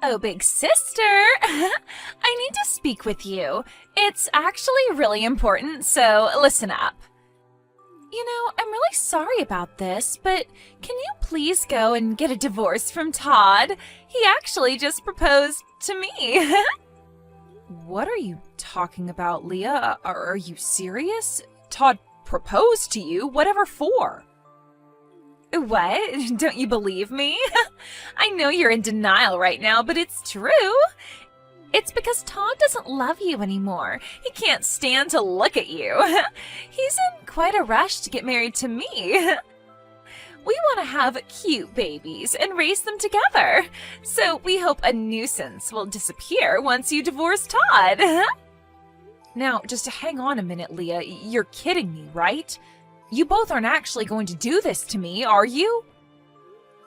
Oh, big sister! I need to speak with you. It's actually really important, so listen up. I'm really sorry about this, but can you please go and get a divorce from Todd? He actually just proposed to me. What are you talking about, Leah? Are you serious? Todd proposed to you? Whatever for? What? Don't you believe me? I know you're in denial right now, but it's true. It's because Todd doesn't love you anymore. He can't stand to look at you. He's in quite a rush to get married to me. We want to have cute babies and raise them together. So we hope a nuisance will disappear once you divorce Todd. Now, just hang on a minute, Leah. You're kidding me, right? You both aren't actually going to do this to me, are you?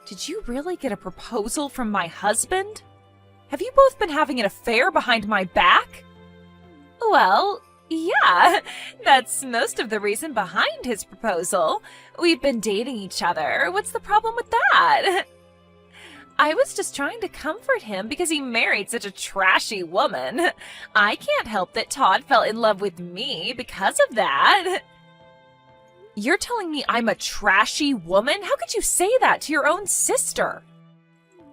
Did you really get a proposal from my husband? Have you both been having an affair behind my back? Well, yeah, that's most of the reason behind his proposal. We've been dating each other. What's the problem with that? I was just trying to comfort him because he married such a trashy woman. I can't help that Todd fell in love with me because of that. You're telling me I'm a trashy woman? How could you say that to your own sister?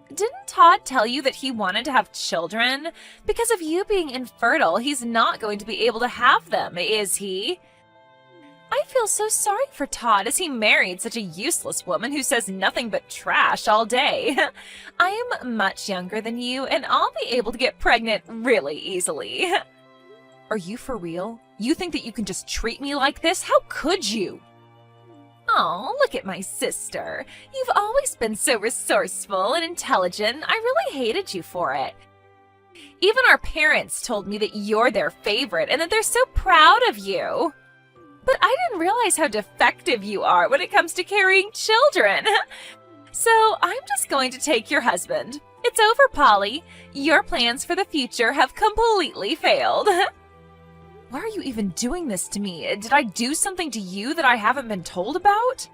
Didn't Todd tell you that he wanted to have children? Because of you being infertile, he's not going to be able to have them, is he? I feel so sorry for Todd as he married such a useless woman who says nothing but trash all day. I am much younger than you, and I'll be able to get pregnant really easily. Are you for real? You think that you can just treat me like this? How could you? Oh, look at my sister. You've always been so resourceful and intelligent. I really hated you for it. Even our parents told me that you're their favorite and that they're so proud of you. But I didn't realize how defective you are when it comes to carrying children. So I'm just going to take your husband. It's over, Polly. Your plans for the future have completely failed. Why are you even doing this to me? Did I do something to you that I haven't been told about?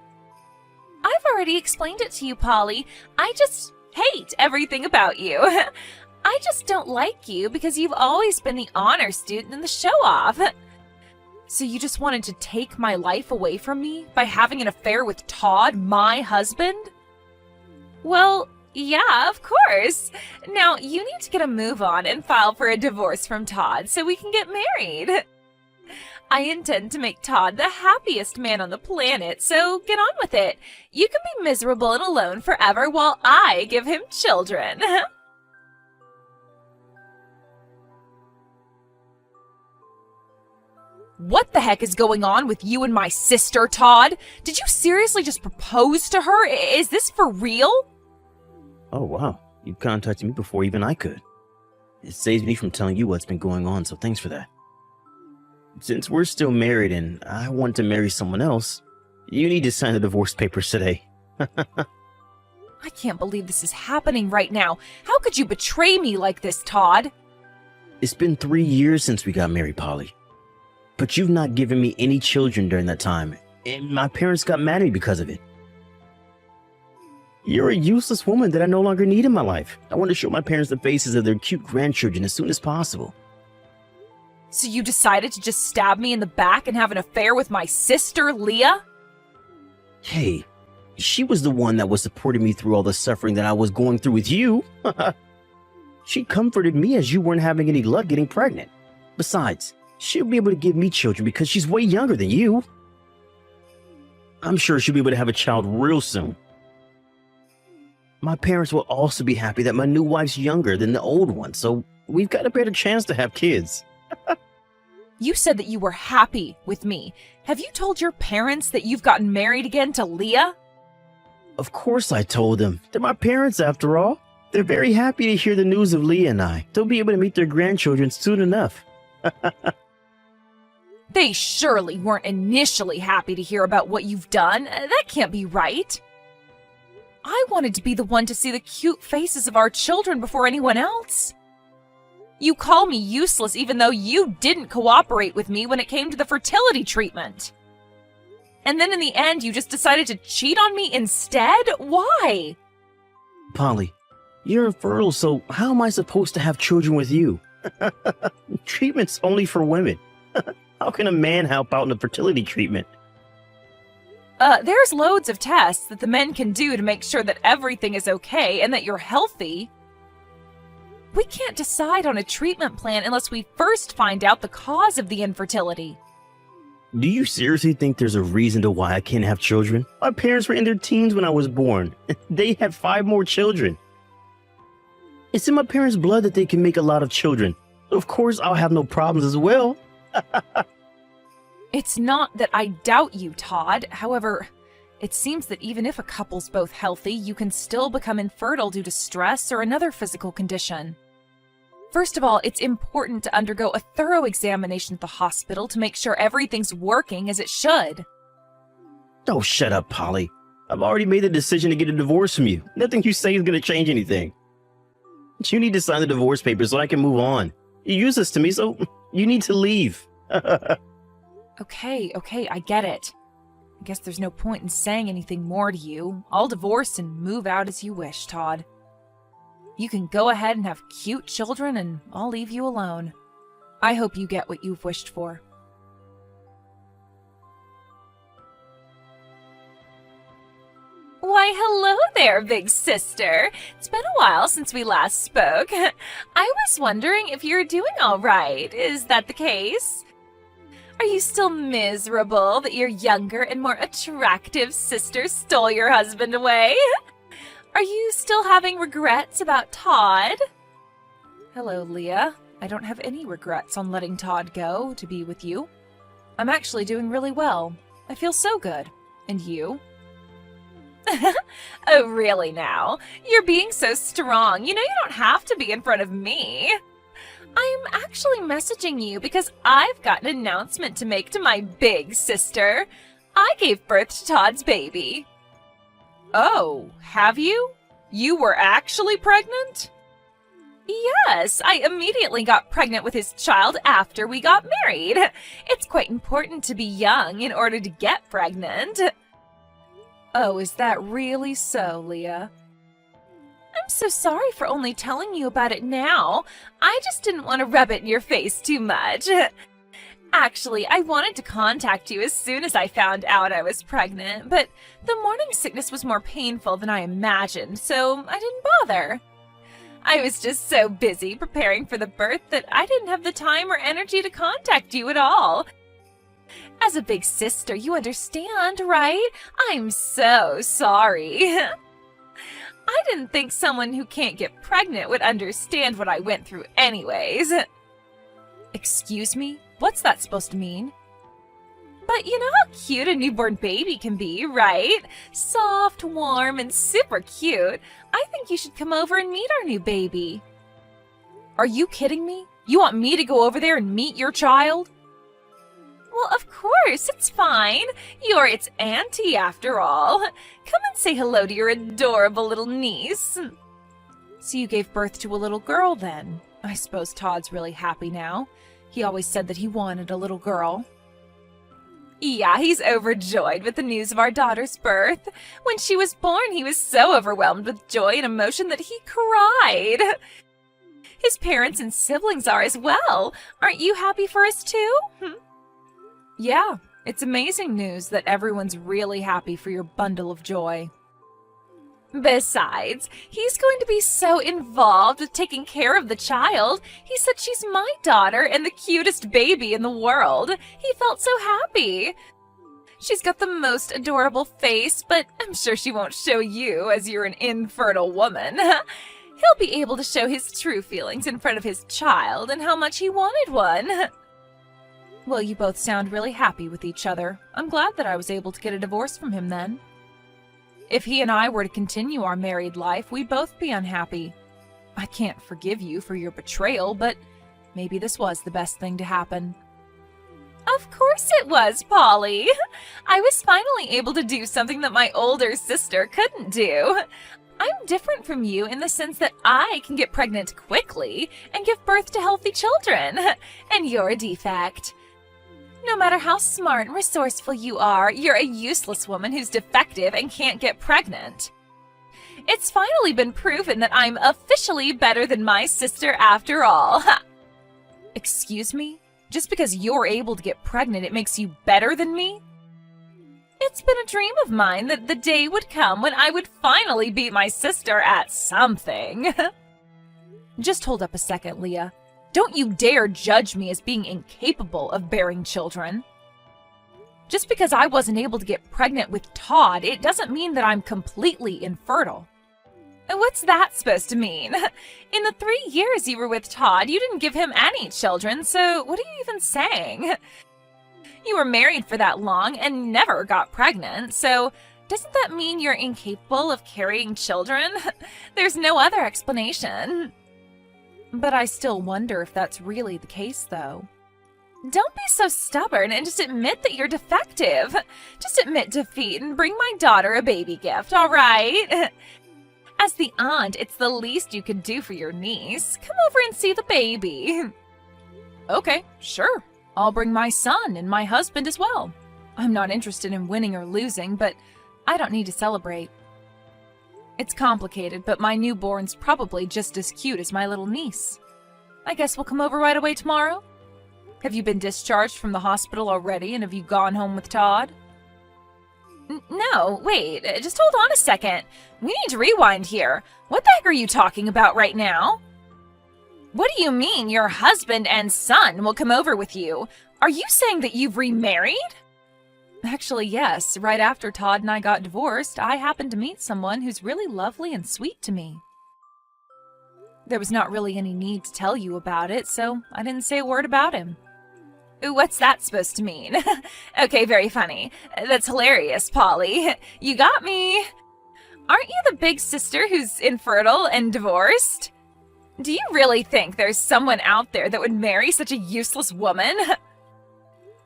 I've already explained it to you, Polly. I just hate everything about you. I just don't like you because you've always been the honor student and the show-off. So you just wanted to take my life away from me by having an affair with Todd, my husband? Well, yeah, of course. Now, you need to get a move on and file for a divorce from Todd so we can get married. I intend to make Todd the happiest man on the planet, so get on with it. You can be miserable and alone forever while I give him children. What the heck is going on with you and my sister, Todd? Did you seriously just propose to her? Is this for real? Oh, wow. You contacted me before even I could. It saves me from telling you what's been going on, so thanks for that. Since we're still married and I want to marry someone else, you need to sign the divorce papers today. I can't believe this is happening right now. How could you betray me like this, Todd? It's been 3 years since we got married, Polly. But you've not given me any children during that time, and my parents got mad at me because of it. You're a useless woman that I no longer need in my life. I want to show my parents the faces of their cute grandchildren as soon as possible. So you decided to just stab me in the back and have an affair with my sister, Leah? Hey, she was the one that was supporting me through all the suffering that I was going through with you. She comforted me as you weren't having any luck getting pregnant. Besides, she'll be able to give me children because she's way younger than you. I'm sure she'll be able to have a child real soon. My parents will also be happy that my new wife's younger than the old one, so we've got a better chance to have kids. You said that you were happy with me. Have you told your parents that you've gotten married again to Leah? Of course I told them. They're my parents after all. They're very happy to hear the news of Leah and I. They'll be able to meet their grandchildren soon enough. They surely weren't initially happy to hear about what you've done. That can't be right. I wanted to be the one to see the cute faces of our children before anyone else. You call me useless even though you didn't cooperate with me when it came to the fertility treatment. And then in the end, you just decided to cheat on me instead? Why? Polly, You're infertile, so how am I supposed to have children with you? Treatment's only for women. How can a man help out in a fertility treatment? There's loads of tests that the men can do to make sure that everything is okay and that you're healthy. We can't decide on a treatment plan unless we first find out the cause of the infertility. Do you seriously think there's a reason to why I can't have children? My parents were in their teens when I was born. They had 5 more children. It's in my parents' blood that they can make a lot of children. Of course, I'll have no problems as well. It's not that I doubt you, Todd. However, it seems that even if a couple's both healthy, you can still become infertile due to stress or another physical condition. First of all, it's important to undergo a thorough examination at the hospital to make sure everything's working as it should. Oh, shut up, Polly. I've already made the decision to get a divorce from you. Nothing you say is going to change anything. You need to sign the divorce papers so I can move on. You use this to me, so you need to leave. Okay, I get it. I guess there's no point in saying anything more to you. I'll divorce and move out as you wish, Todd. You can go ahead and have cute children, and I'll leave you alone. I hope you get what you've wished for. Why, hello there, big sister. It's been a while since we last spoke. I was wondering if you're doing all right. Is that the case? Are you still miserable that your younger and more attractive sister stole your husband away? Are you still having regrets about Todd? Hello, Leah. I don't have any regrets on letting Todd go to be with you. I'm actually doing really well. I feel so good. And you? Oh, really now? You're being so strong. You know you don't have to be in front of me. I'm actually messaging you because I've got an announcement to make to my big sister. I gave birth to Todd's baby. Oh, have you? You were actually pregnant? Yes, I immediately got pregnant with his child after we got married. It's quite important to be young in order to get pregnant. Oh, is that really so, Leah? I'm so sorry for only telling you about it now. I just didn't want to rub it in your face too much. Actually, I wanted to contact you as soon as I found out I was pregnant, but the morning sickness was more painful than I imagined, so I didn't bother. I was just so busy preparing for the birth that I didn't have the time or energy to contact you at all. As a big sister, you understand, right? I'm so sorry. I didn't think someone who can't get pregnant would understand what I went through anyways. Excuse me? What's that supposed to mean? But you know how cute a newborn baby can be, right? Soft, warm, and super cute. I think you should come over and meet our new baby. Are you kidding me? You want me to go over there and meet your child? Well, of course, it's fine. You're its auntie, after all. Come and say hello to your adorable little niece. So you gave birth to a little girl, then? I suppose Todd's really happy now. He always said that he wanted a little girl. Yeah, he's overjoyed with the news of our daughter's birth. When she was born, he was so overwhelmed with joy and emotion that he cried. His parents and siblings are as well. Aren't you happy for us, too? Yeah, it's amazing news that everyone's really happy for your bundle of joy. Besides, he's going to be so involved with taking care of the child. He said she's my daughter and the cutest baby in the world. He felt so happy. She's got the most adorable face, but I'm sure she won't show you as you're an infertile woman. He'll be able to show his true feelings in front of his child and how much he wanted one. Well, you both sound really happy with each other. I'm glad that I was able to get a divorce from him then. If he and I were to continue our married life, we'd both be unhappy. I can't forgive you for your betrayal, but maybe this was the best thing to happen. Of course it was, Polly. I was finally able to do something that my older sister couldn't do. I'm different from you in the sense that I can get pregnant quickly and give birth to healthy children, and you're a defect. No matter how smart and resourceful you are, you're a useless woman who's defective and can't get pregnant. It's finally been proven that I'm officially better than my sister after all. Excuse me? Just because you're able to get pregnant, it makes you better than me? It's been a dream of mine that the day would come when I would finally beat my sister at something. Just hold up a second, Leah. Don't you dare judge me as being incapable of bearing children. Just because I wasn't able to get pregnant with Todd, it doesn't mean that I'm completely infertile. What's that supposed to mean? In the 3 years you were with Todd, you didn't give him any children, so what are you even saying? You were married for that long and never got pregnant, so doesn't that mean you're incapable of carrying children? There's no other explanation. But I still wonder if that's really the case, though. Don't be so stubborn and just admit that you're defective. Just admit defeat and bring my daughter a baby gift, all right? As the aunt, it's the least you could do for your niece. Come over and see the baby. Okay, sure. I'll bring my son and my husband as well. I'm not interested in winning or losing, but I don't need to celebrate. It's complicated, but my newborn's probably just as cute as my little niece. I guess we'll come over right away tomorrow? Have you been discharged from the hospital already, and have you gone home with Todd? No, wait, just hold on a second. We need to rewind here. What the heck are you talking about right now? What do you mean your husband and son will come over with you? Are you saying that you've remarried? Actually, yes. Right after Todd and I got divorced, I happened to meet someone who's really lovely and sweet to me. There was not really any need to tell you about it, so I didn't say a word about him. What's that supposed to mean? Okay, very funny. That's hilarious, Polly. You got me. Aren't you the big sister who's infertile and divorced? Do you really think there's someone out there that would marry such a useless woman?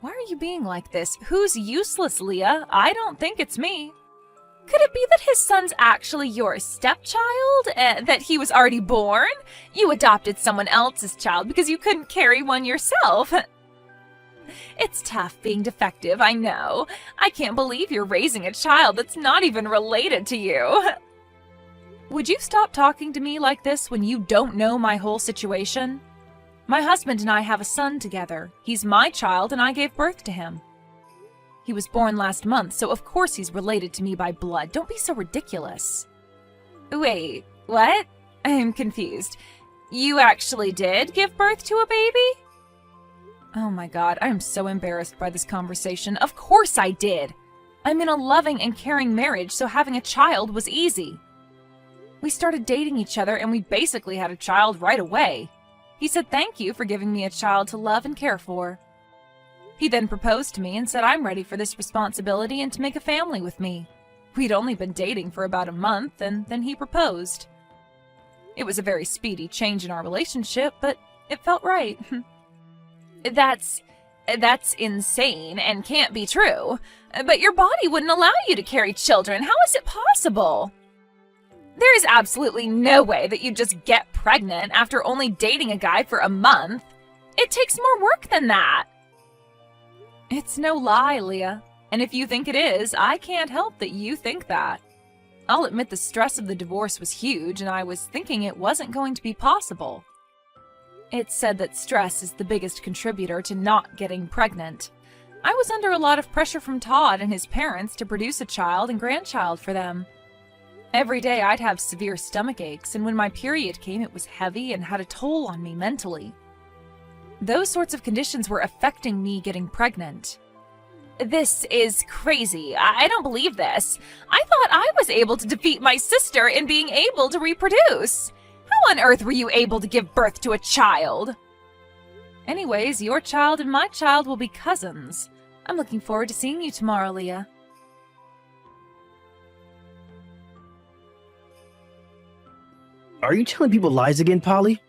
Why are you being like this? Who's useless, Leah? I don't think it's me. Could it be that his son's actually your stepchild? That he was already born? You adopted someone else's child because you couldn't carry one yourself. It's tough being defective, I know. I can't believe you're raising a child that's not even related to you. Would you stop talking to me like this when you don't know my whole situation? My husband and I have a son together. He's my child and I gave birth to him. He was born last month, so of course he's related to me by blood. Don't be so ridiculous. Wait, what? I'm confused. You actually did give birth to a baby? Oh my god, I'm so embarrassed by this conversation. Of course I did. I'm in a loving and caring marriage, so having a child was easy. We started dating each other and we basically had a child right away. He said thank you for giving me a child to love and care for. He then proposed to me and said I'm ready for this responsibility and to make a family with me. We'd only been dating for about a month and then he proposed. It was a very speedy change in our relationship, but it felt right. That's insane and can't be true. But your body wouldn't allow you to carry children. How is it possible? There is absolutely no way that you just get pregnant after only dating a guy for a month. It takes more work than that. It's no lie, Leah. And if you think it is, I can't help that you think that. I'll admit the stress of the divorce was huge, and I was thinking it wasn't going to be possible. It's said that stress is the biggest contributor to not getting pregnant. I was under a lot of pressure from Todd and his parents to produce a child and grandchild for them. Every day I'd have severe stomach aches, and when my period came, it was heavy and had a toll on me mentally. Those sorts of conditions were affecting me getting pregnant. This is crazy. I don't believe this. I thought I was able to defeat my sister in being able to reproduce. How on earth were you able to give birth to a child? Anyways, your child and my child will be cousins. I'm looking forward to seeing you tomorrow, Leah. Are you telling people lies again, Polly?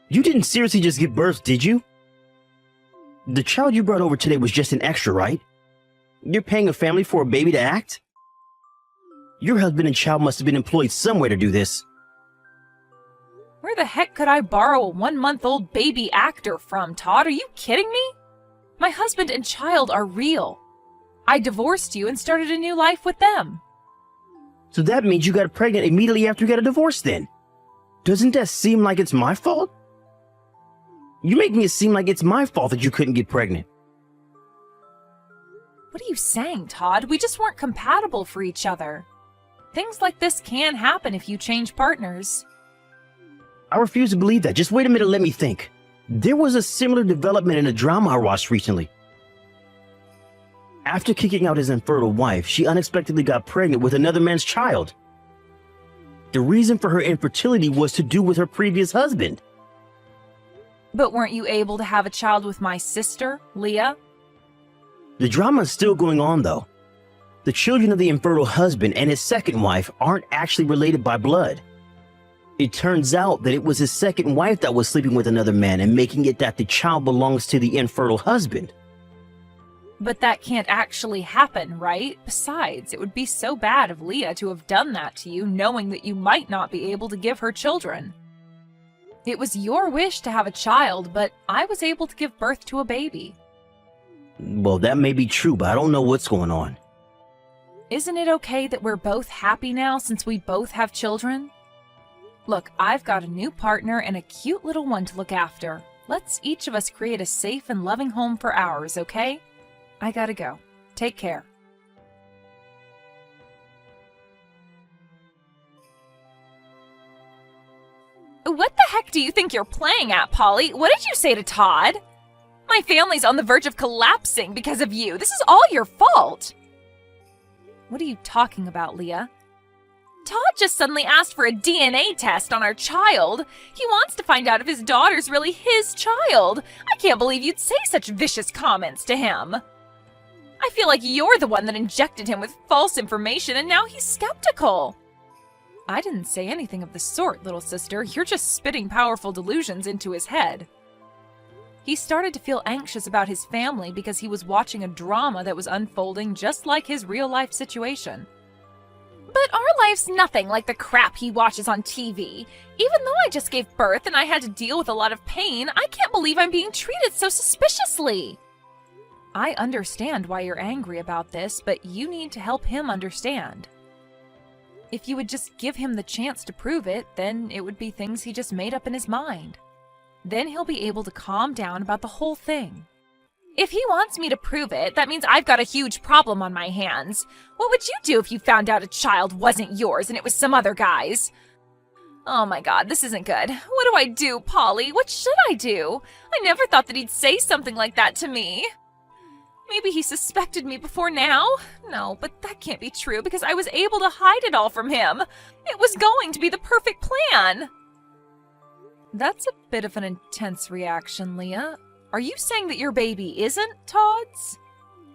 You didn't seriously just give birth, did you? The child you brought over today was just an extra, right? You're paying a family for a baby to act? Your husband and child must have been employed somewhere to do this. Where the heck could I borrow a 1-month-old baby actor from, Todd? Are you kidding me? My husband and child are real. I divorced you and started a new life with them. So that means you got pregnant immediately after you got a divorce then. Doesn't that seem like it's my fault? You're making it seem like it's my fault that you couldn't get pregnant. What are you saying, Todd? We just weren't compatible for each other. Things like this can happen if you change partners. I refuse to believe that. Just wait a minute, let me think. There was a similar development in a drama I watched recently. After kicking out his infertile wife, she unexpectedly got pregnant with another man's child. The reason for her infertility was to do with her previous husband. But weren't you able to have a child with my sister, Leah? The drama is still going on, though. The children of the infertile husband and his second wife aren't actually related by blood. It turns out that it was his second wife that was sleeping with another man and making it that the child belongs to the infertile husband. But that can't actually happen, right? Besides, it would be so bad of Leah to have done that to you, knowing that you might not be able to give her children. It was your wish to have a child, but I was able to give birth to a baby. Well, that may be true, but I don't know what's going on. Isn't it okay that we're both happy now since we both have children? Look, I've got a new partner and a cute little one to look after. Let's each of us create a safe and loving home for ours, okay? I gotta go. Take care. What the heck do you think you're playing at, Polly? What did you say to Todd? My family's on the verge of collapsing because of you. This is all your fault. What are you talking about, Leah? Todd just suddenly asked for a DNA test on our child. He wants to find out if his daughter's really his child. I can't believe you'd say such vicious comments to him. I feel like you're the one that injected him with false information and now he's skeptical. I didn't say anything of the sort, little sister. You're just spitting powerful delusions into his head. He started to feel anxious about his family because he was watching a drama that was unfolding just like his real-life situation. But our life's nothing like the crap he watches on TV. Even though I just gave birth and I had to deal with a lot of pain, I can't believe I'm being treated so suspiciously. I understand why you're angry about this, but you need to help him understand. If you would just give him the chance to prove it, then it would be things he just made up in his mind. Then he'll be able to calm down about the whole thing. If he wants me to prove it, that means I've got a huge problem on my hands. What would you do if you found out a child wasn't yours and it was some other guy's? Oh my God, this isn't good. What do I do, Polly? What should I do? I never thought that he'd say something like that to me. Maybe he suspected me before now? No, but that can't be true because I was able to hide it all from him. It was going to be the perfect plan. That's a bit of an intense reaction, Leah. Are you saying that your baby isn't Todd's?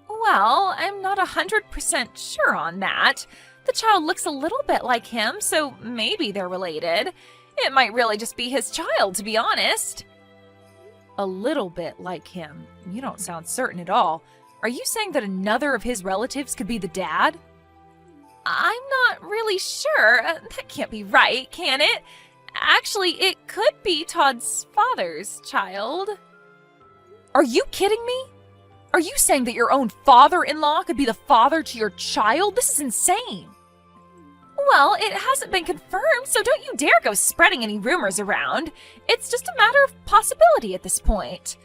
Well, I'm not 100% sure on that. The child looks a little bit like him, so maybe they're related. It might really just be his child, to be honest. A little bit like him? You don't sound certain at all. Are you saying that another of his relatives could be the dad? I'm not really sure. That can't be right, can it? Actually, it could be Todd's father's child. Are you kidding me? Are you saying that your own father-in-law could be the father to your child? This is insane. Well, it hasn't been confirmed, so don't you dare go spreading any rumors around. It's just a matter of possibility at this point.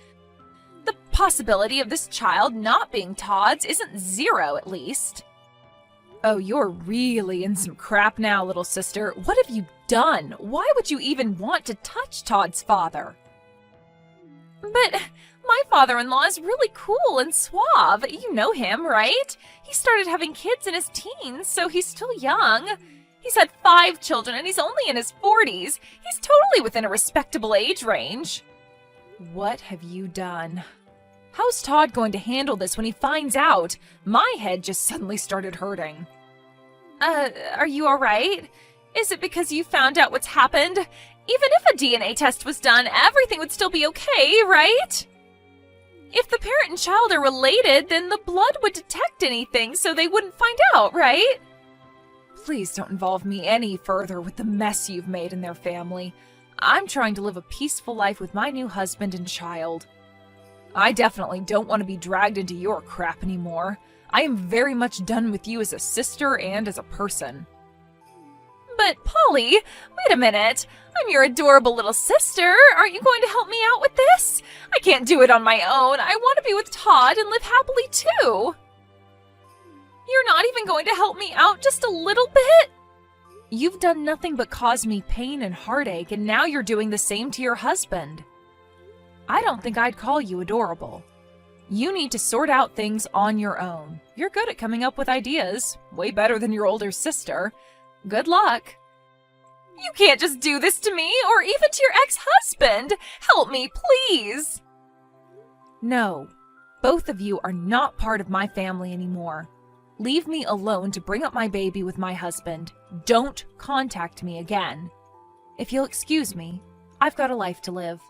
The possibility of this child not being Todd's isn't zero, at least. Oh, you're really in some crap now, little sister. What have you done? Why would you even want to touch Todd's father? But my father-in-law is really cool and suave. You know him, right? He started having kids in his teens, so he's still young. He's had 5 children and he's only in his 40s. He's totally within a respectable age range. What have you done? How's Todd going to handle this when he finds out? My head just suddenly started hurting. Are you alright? Is it because you found out what's happened? Even if a DNA test was done, everything would still be okay, right? If the parent and child are related, then the blood would detect anything so they wouldn't find out, right? Please don't involve me any further with the mess you've made in their family. I'm trying to live a peaceful life with my new husband and child. I definitely don't want to be dragged into your crap anymore. I am very much done with you as a sister and as a person. But Polly, wait a minute. I'm your adorable little sister. Aren't you going to help me out with this? I can't do it on my own. I want to be with Todd and live happily too. You're not even going to help me out just a little bit? You've done nothing but cause me pain and heartache, and now you're doing the same to your husband. I don't think I'd call you adorable. You need to sort out things on your own. You're good at coming up with ideas. Way better than your older sister. Good luck. You can't just do this to me, or even to your ex-husband. Help me, please. No, both of you are not part of my family anymore. Leave me alone to bring up my baby with my husband. Don't contact me again. If you'll excuse me, I've got a life to live.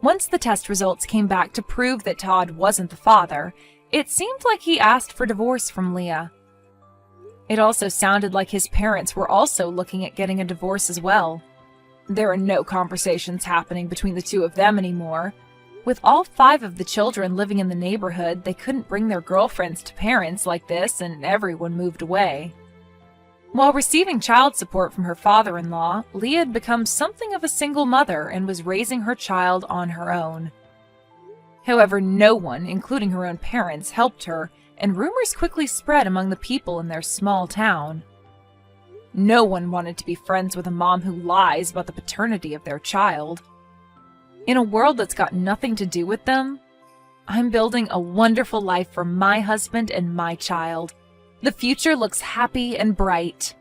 Once the test results came back to prove that Todd wasn't the father, it seemed like he asked for divorce from Leah. It also sounded like his parents were also looking at getting a divorce as well. There are no conversations happening between the two of them anymore. With all 5 of the children living in the neighborhood, they couldn't bring their girlfriends to parents like this, and everyone moved away. While receiving child support from her father-in-law, Leah had become something of a single mother and was raising her child on her own. However, no one, including her own parents, helped her, and rumors quickly spread among the people in their small town. No one wanted to be friends with a mom who lies about the paternity of their child. In a world that's got nothing to do with them, I'm building a wonderful life for my husband and my child. The future looks happy and bright.